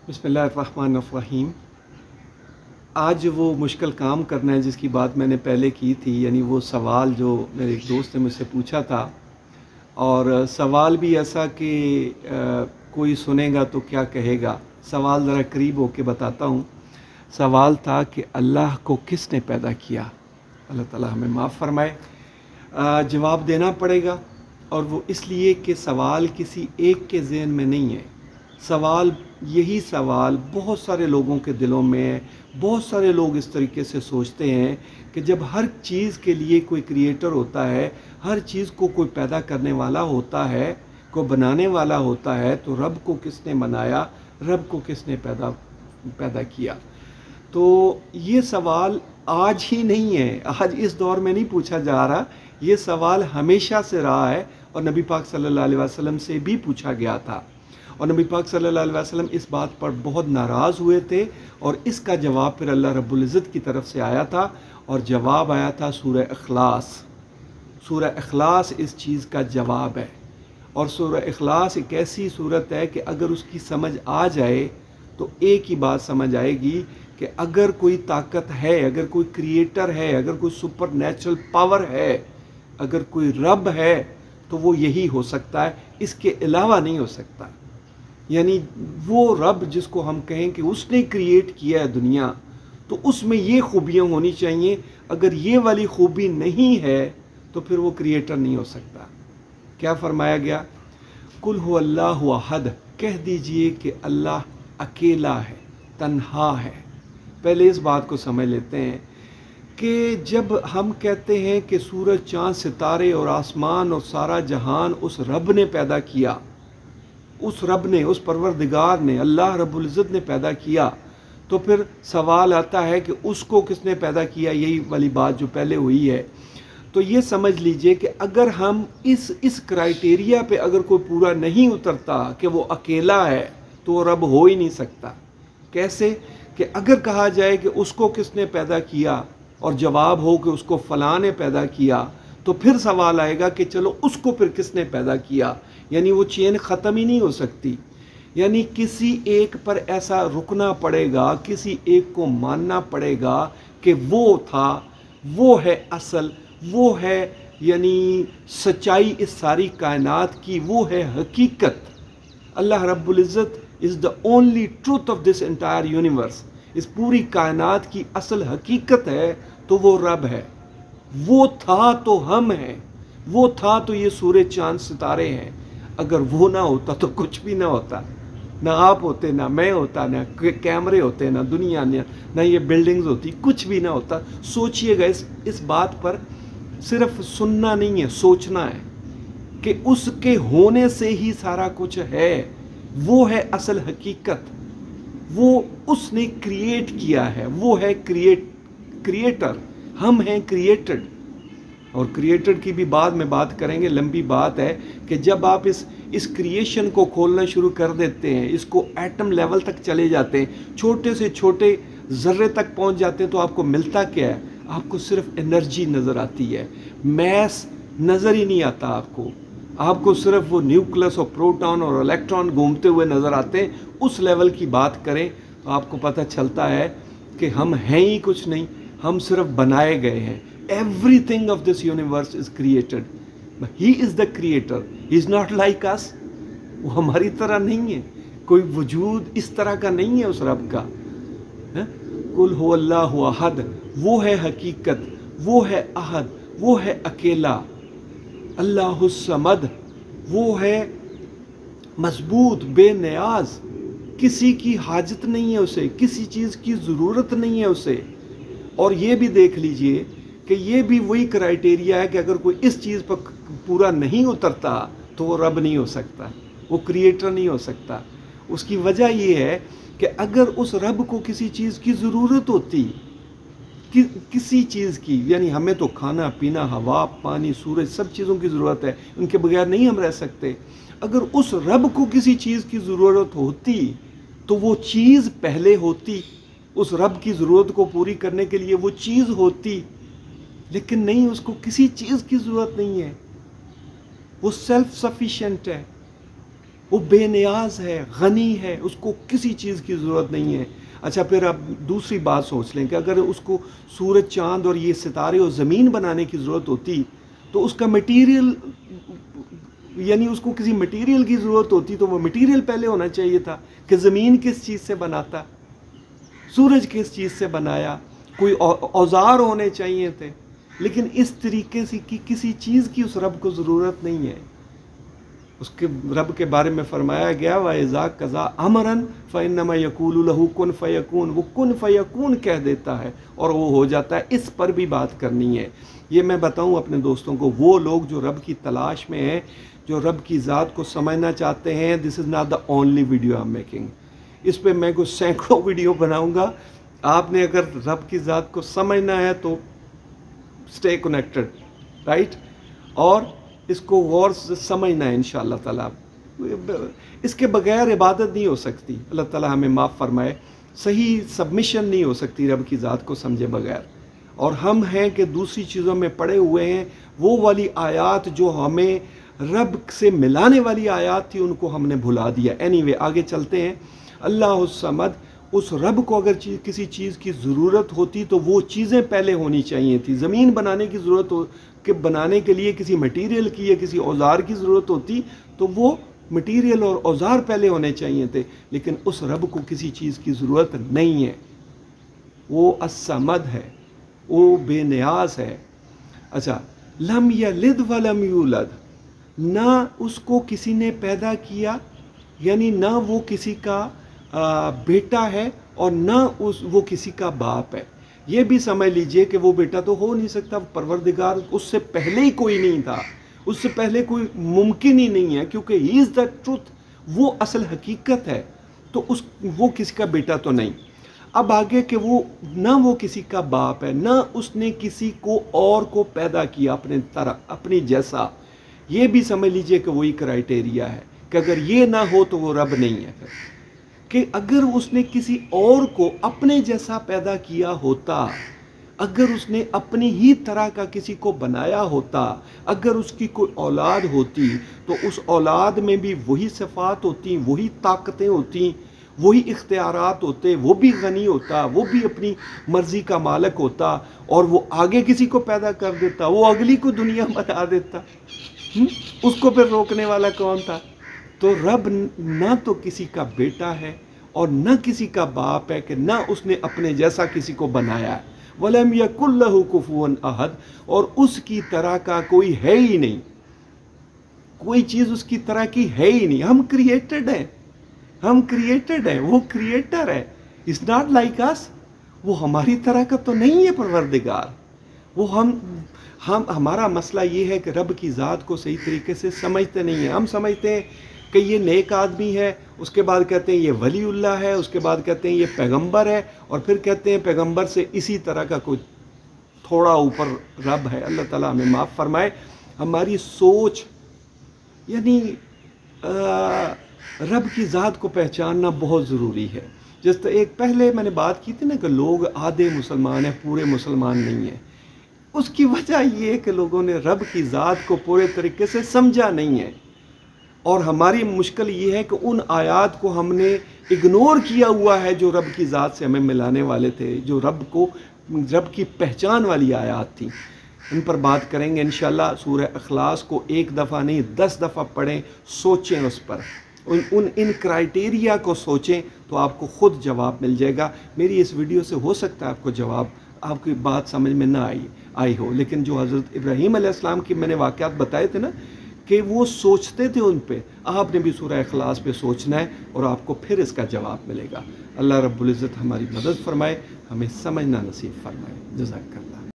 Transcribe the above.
बिस्मिल्लाहिर्रहमानिर्रहीम। आज वो मुश्किल काम करना है जिसकी बात मैंने पहले की थी, यानी वो सवाल जो मेरे एक दोस्त ने मुझसे पूछा था, और सवाल भी ऐसा कि कोई सुनेगा तो क्या कहेगा। सवाल ज़रा करीब होके बताता हूँ। सवाल था कि अल्लाह को किसने पैदा किया। अल्लाह ताला हमें माफ़ फरमाए। जवाब देना पड़ेगा, और वो इसलिए कि सवाल किसी एक के ज़हन में नहीं है। यही सवाल बहुत सारे लोगों के दिलों में है। बहुत सारे लोग इस तरीके से सोचते हैं कि जब हर चीज़ के लिए कोई क्रिएटर होता है, हर चीज़ को कोई पैदा करने वाला होता है, को बनाने वाला होता है, तो रब को किसने बनाया, रब को किसने पैदा किया। तो ये सवाल आज ही नहीं है, आज इस दौर में नहीं पूछा जा रहा। ये सवाल हमेशा से रहा है, और नबी पाक सल्लल्लाहु अलैहि वसल्लम से भी पूछा गया था, और नबी पाक सल्लल्लाहु अलैहि वसल्लम इस बात पर बहुत नाराज़ हुए थे। और इसका जवाब फिर अल्लाह रब्बुल इज़्ज़त की तरफ से आया था, और जवाब आया था सूरह इखलास। सूरह इखलास इस चीज़ का जवाब है। और सूरह इखलास एक ऐसी सूरत है कि अगर उसकी समझ आ जाए तो एक ही बात समझ आएगी कि अगर कोई ताकत है, अगर कोई क्रिएटर है, अगर कोई सुपर नेचुरल पावर है, अगर कोई रब है, तो वो यही हो सकता है, इसके अलावा नहीं हो सकता। यानी वो रब जिसको हम कहें कि उसने क्रिएट किया है दुनिया, तो उसमें ये खूबियाँ होनी चाहिए। अगर ये वाली खूबी नहीं है तो फिर वो क्रिएटर नहीं हो सकता। क्या फरमाया गया? कुल हु अल्लाहु अहद, कह दीजिए कि अल्लाह अकेला है, तन्हा है। पहले इस बात को समझ लेते हैं कि जब हम कहते हैं कि सूरज, चाँद, सितारे और आसमान और सारा जहान उस रब ने पैदा किया, उस रब ने, उस परवरदिगार ने, अल्लाह रब्बुल इज़्ज़त ने पैदा किया, तो फिर सवाल आता है कि उसको किसने पैदा किया। यही वाली बात जो पहले हुई है। तो ये समझ लीजिए कि अगर हम इस क्राइटेरिया पे अगर कोई पूरा नहीं उतरता कि वो अकेला है, तो वो रब हो ही नहीं सकता। कैसे? कि अगर कहा जाए कि उसको किसने पैदा किया और जवाब हो कि उसको फ़लाँ ने पैदा किया, तो फिर सवाल आएगा कि चलो उसको फिर किसने पैदा किया। यानी वो चेन ख़त्म ही नहीं हो सकती। यानी किसी एक पर ऐसा रुकना पड़ेगा, किसी एक को मानना पड़ेगा कि वो था, वो है असल, वो है यानी सच्चाई इस सारी कायनात की, वो है हकीकत। अल्लाह रब्बुल इज़्ज़त is the only truth of this entire universe. इस पूरी कायनात की असल हकीकत है, तो वो रब है। वो था तो हम हैं, वो था तो ये सूरज, चाँद, सितारे हैं। अगर वो ना होता तो कुछ भी ना होता। ना आप होते, ना मैं होता, ना कैमरे होते, ना दुनिया, ना ये बिल्डिंग्स होती, कुछ भी ना होता। सोचिएगा इस बात पर। सिर्फ सुनना नहीं है, सोचना है कि उसके होने से ही सारा कुछ है। वो है असल हकीकत। वो उसने क्रिएट किया है, वो है क्रिएटर। हम हैं क्रिएटेड। और क्रिएटेड की भी बाद में बात करेंगे, लंबी बात है कि जब आप इस क्रिएशन को खोलना शुरू कर देते हैं, इसको एटम लेवल तक चले जाते हैं, छोटे से छोटे ज़र्रे तक पहुंच जाते हैं, तो आपको मिलता क्या है? आपको सिर्फ एनर्जी नज़र आती है, मैस नज़र ही नहीं आता आपको सिर्फ वो न्यूक्लियस और प्रोटॉन और इलेक्ट्रॉन घूमते हुए नज़र आते हैं। उस लेवल की बात करें तो आपको पता चलता है कि हम हैं ही कुछ नहीं, हम सिर्फ बनाए गए हैं। Everything of this universe is created. He is the creator. He is not like us. वो हमारी तरह नहीं है। कोई वजूद इस तरह का नहीं है उस रब का। कुल हु अल्लाहु अहद, वो है हकीकत, वो है अहद, वो है अकेला। अल्लाहु समद, वो है मजबूत, बेनियाज, किसी की हाजत नहीं है उसे, किसी चीज़ की ज़रूरत नहीं है उसे। और ये भी देख लीजिए कि ये भी वही क्राइटेरिया है कि अगर कोई इस चीज़ पर पूरा नहीं उतरता तो वो रब नहीं हो सकता, वो क्रिएटर नहीं हो सकता। उसकी वजह ये है कि अगर उस रब को किसी चीज़ की ज़रूरत होती, किसी चीज़ की, यानी हमें तो खाना पीना, हवा, पानी, सूरज, सब चीज़ों की ज़रूरत है, उनके बगैर नहीं हम रह सकते। अगर उस रब को किसी चीज़ की ज़रूरत होती तो वो चीज़ पहले होती, उस रब की ज़रूरत को पूरी करने के लिए वो चीज़ होती। लेकिन नहीं, उसको किसी चीज़ की ज़रूरत नहीं है, वो सेल्फ सफिशिएंट है। وہ بے نیاز ہے، غنی ہے، اس کو کسی چیز کی ضرورت نہیں ہے۔ اچھا پھر اب دوسری بات سوچ لیں کہ اگر اس کو سورج، چاند اور یہ ستارے اور زمین بنانے کی ضرورت ہوتی تو اس کا مٹیریل، یعنی اس کو کسی مٹیریل کی ضرورت ہوتی تو وہ مٹیریل پہلے ہونا چاہیے تھا کہ زمین کس چیز سے بناتا، سورج کس چیز سے بنایا، کوئی اوزار ہونے چاہیے تھے، لیکن اس طریقے سے کی کسی چیز کی اس رب کو ضرورت نہیں ہے۔ اس کے رب کے بارے میں فرمایا گیا وَإِذَا قَضَىٰ أَمْرًا فَإِنَّمَا يَقُولُ لَهُ كُن فَيَكُونُ، وہ کن فیکون کہہ دیتا ہے اور وہ ہو جاتا ہے۔ اس پر بھی بات کرنی ہے۔ یہ میں بتاؤں اپنے دوستوں کو، وہ لوگ جو رب کی تلاش میں ہیں، جو رب کی ذات کو سمجھنا چاہتے ہیں، this is not the only video I am making, اس پہ میں کوئی سینکڑوں ویڈیو بناؤں گا۔ آپ نے اگر رب کی ذات کو سمجھنا ہے تو اسٹے کنیکٹڈ، رائٹ، اور اس کو غور سے سمجھنا ہے انشاءاللہ تعالیٰ۔ اس کے بغیر عبادت نہیں ہو سکتی، اللہ تعالیٰ ہمیں معاف فرمائے۔ صحیح سبمیشن نہیں ہو سکتی رب کی ذات کو سمجھے بغیر۔ اور ہم ہیں کہ دوسری چیزوں میں پڑے ہوئے ہیں، وہ والی آیات جو ہمیں رب سے ملانے والی آیات تھی ان کو ہم نے بھلا دیا۔ اینی آگے چلتے ہیں۔ اللہ الصمد، اس رب کو اگر کسی چیز کی ضرورت ہوتی تو وہ چیزیں پہلے ہونی چاہیے تھی۔ زمین بنانے کی ضرورت ہو کہ بنانے کے لیے کسی مٹیریل کی یا کسی اوزار کی ضرورت ہوتی تو وہ مٹیریل اور اوزار پہلے ہونے چاہیے تھے، لیکن اس رب کو کسی چیز کی ضرورت نہیں ہے۔ وہ الصمد ہے، وہ بے نیاز ہے۔ اچھا، لم یلد ولم یولد، نہ اس کو کسی نے پیدا کیا، یعنی نہ وہ کسی کا بیٹا ہے اور نہ وہ کسی کا باپ ہے۔ یہ بھی سمجھ لیجئے کہ وہ بیٹا تو ہو نہیں سکتا، پروردگار اس سے پہلے ہی کوئی نہیں تھا، اس سے پہلے کوئی ممکن ہی نہیں ہے، کیونکہ ہی از دا ٹروتھ، وہ اصل حقیقت ہے، تو وہ کسی کا بیٹا تو نہیں۔ اب آگے کہ وہ نہ وہ کسی کا باپ ہے، نہ اس نے کسی کو اور کو پیدا کیا اپنے طرح، اپنی جیسا۔ یہ بھی سمجھ لیجئے کہ وہی کرائٹیریا ہے کہ اگر یہ نہ ہو تو وہ رب نہیں ہے۔ پھر کہ اگر اس نے کسی اور کو اپنے جیسا پیدا کیا ہوتا، اگر اس نے اپنی ہی طرح کا کسی کو بنایا ہوتا، اگر اس کی کوئی اولاد ہوتی تو اس اولاد میں بھی وہی صفات ہوتی، وہی طاقتیں ہوتی، وہی اختیارات ہوتے، وہ بھی غنی ہوتا، وہ بھی اپنی مرضی کا مالک ہوتا، اور وہ آگے کسی کو پیدا کر دیتا، وہ اگلی کو دنیا بنا دیتا، اس کو پھر روکنے والا کون تھا؟ تو رب نہ تو کسی کا بیٹا ہے اور نہ کسی کا باپ ہے، کہ نہ اس نے اپنے جیسا کسی کو بنایا ہے۔ وَلَمْ يَكُنْ لَهُ كُفُوًا أَحَدٌ، اور اس کی طرح کا کوئی ہے ہی نہیں، کوئی چیز اس کی طرح کی ہے ہی نہیں۔ ہم کریٹڈ ہیں، ہم کریٹڈ ہیں، وہ کریٹر ہے۔ It's not like us، وہ ہماری طرح کا تو نہیں ہے پروردگار۔ وہ ہمارا مسئلہ یہ ہے کہ رب کی ذات کو صحیح طریقے سے سمجھتے نہیں ہیں۔ ہم سمجھتے ہیں کہ یہ نیک آدمی ہے، اس کے بعد کہتے ہیں یہ ولی اللہ ہے، اس کے بعد کہتے ہیں یہ پیغمبر ہے، اور پھر کہتے ہیں پیغمبر سے اسی طرح کا کوئی تھوڑا اوپر رب ہے۔ اللہ تعالیٰ ہمیں معاف فرمائے۔ ہماری سوچ، یعنی رب کی ذات کو پہچاننا بہت ضروری ہے۔ جس طرح ایک پہلے میں نے بات کی تھی نا کہ لوگ آدھے مسلمان ہیں، پورے مسلمان نہیں ہیں، اس کی وجہ یہ ہے کہ لوگوں نے رب کی ذات کو پورے طریقے سے سمجھا نہیں ہے، اور ہماری مشکل یہ ہے کہ ان آیات کو ہم نے اگنور کیا ہوا ہے جو رب کی ذات سے ہمیں ملانے والے تھے، جو رب کی پہچان والی آیات تھیں۔ ان پر بات کریں گے انشاءاللہ۔ سورہ اخلاص کو ایک دفعہ نہیں 10 دفعہ پڑھیں، سوچیں اس پر، ان کرائٹیریا کو سوچیں تو آپ کو خود جواب مل جائے گا۔ میری اس ویڈیو سے ہو سکتا ہے آپ کو جواب، آپ کی بات سمجھ میں نہ آئی ہو، لیکن جو حضرت ابراہیم علیہ السلام کی میں نے واقعات بتائے تھے نا کہ وہ سوچتے تھے، ان پہ آپ نے بھی سورہ اخلاص پہ سوچنا ہے اور آپ کو پھر اس کا جواب ملے گا۔ اللہ رب العزت ہماری مدد فرمائے، ہمیں سمجھنا نصیب فرمائے۔ جزاک اللہ۔